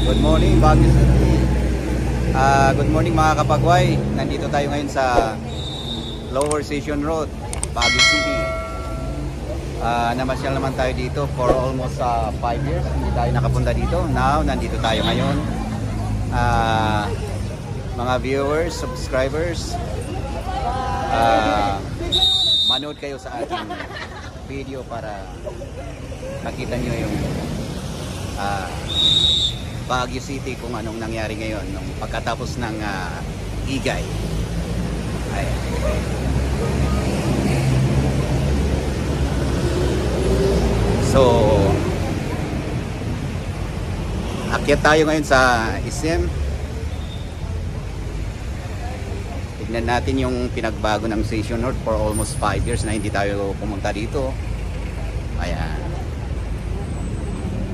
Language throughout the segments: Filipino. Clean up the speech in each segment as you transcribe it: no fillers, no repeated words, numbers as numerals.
Good morning, Baguio City. Good morning mga kapagway. Nandito tayo ngayon sa Lower Station Road, Baguio City. Namasyal naman tayo dito for almost 5 years. Hindi tayo nakapunta dito. Now, nandito tayo ngayon. Mga viewers, subscribers, manood kayo sa ating video para makita nyo yung Baguio City kung anong nangyari ngayon nung pagkatapos ng Igay. Ayan. So, akyat tayo ngayon sa SM. Tignan natin yung pinagbago ng Station North for almost 5 years na hindi tayo pumunta dito. Ayan.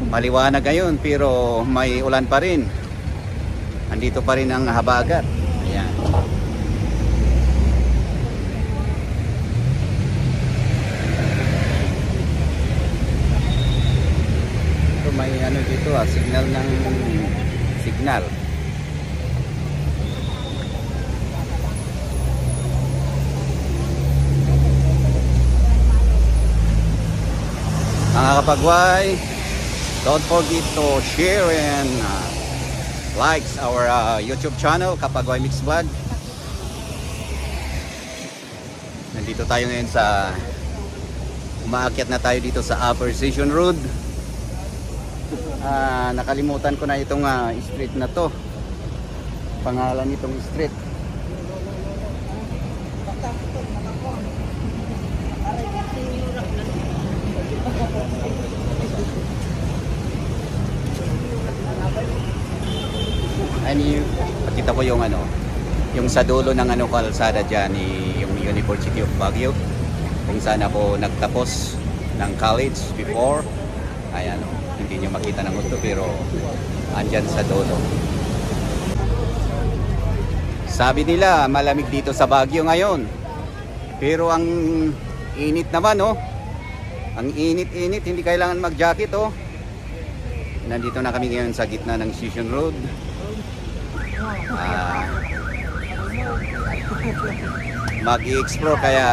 Maliwanag ngayon pero may ulan pa rin. Andito pa rin ang habagat. Ayan. So may ano dito signal ng signal. Mga kapagway, don't forget to share and likes our YouTube channel, Kapagway Mix Vlog. Nandito tayo ngayon sa umaakyat na tayo dito sa Upper Station Road. Nakalimutan ko na itong street na to. Pangalan nitong street. Pakita ko yung yung sa dulo ng kalsada dyan, yung University of Baguio, kung saan ako nagtapos ng college before. Ayan, hindi nyo makita ng gusto pero andyan sa dulo. Sabi nila malamig dito sa Baguio ngayon, pero ang init naman, ang init-init, hindi kailangan mag-jacket. Nandito na kami ngayon sa gitna ng Station Road. Mag-i-explore kaya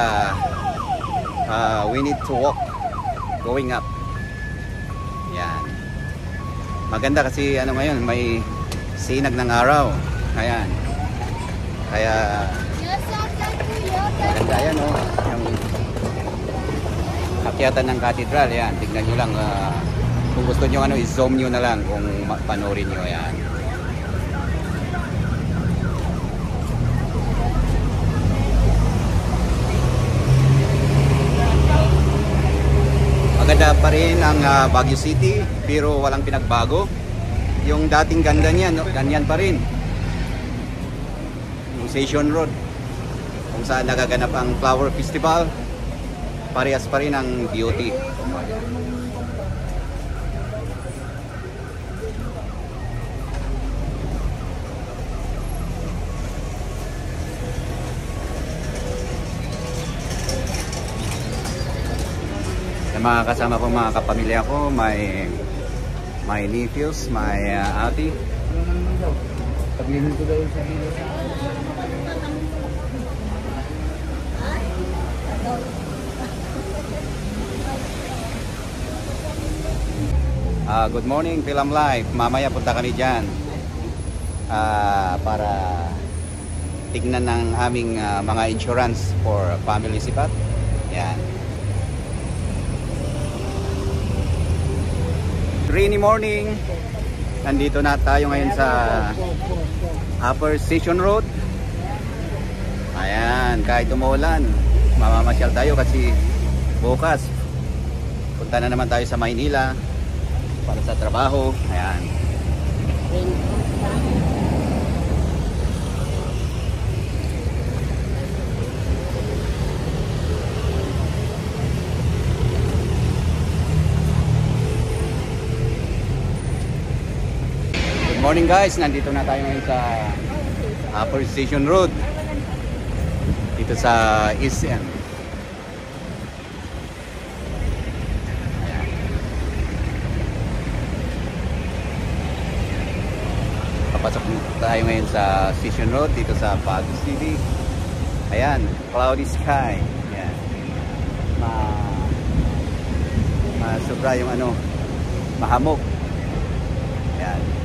we need to walk going up. Yan. Maganda kasi ngayon may sinag ng araw. Ayan. Kaya maganda yan, yung akyatan ng cathedral. Yan, tignan nyo lang, kung gusto nyo i-zoom nyo na lang kung panoorin nyo. Yan. Maganda pa rin ang Baguio City pero walang pinagbago. Yung dating ganda niyan, ganyan pa rin. Yung Station Road kung saan nagaganap ang Flower Festival, parehas pa rin ang beauty. Mga kasama ko, mga kapamilya ko, may nephews, may ate. Good morning, Film Life. Mamaya punta kami dyan para tignan ng aming mga insurance for family sipat. Yan. Rainy morning. Nandito na tayo ngayon sa Upper Station Road. Ayan, kahit umuulan, mamamasyal tayo kasi bukas punta na naman tayo sa Maynila para sa trabaho. Ayan. Good morning guys, nandito na tayo ngayon sa Upper Station Road dito sa SM. Papasok tayo ngayon sa Station Road dito sa Baguio City. Ayan, cloudy sky. Ayan. Sobra yung ano, mahamog. Ayan.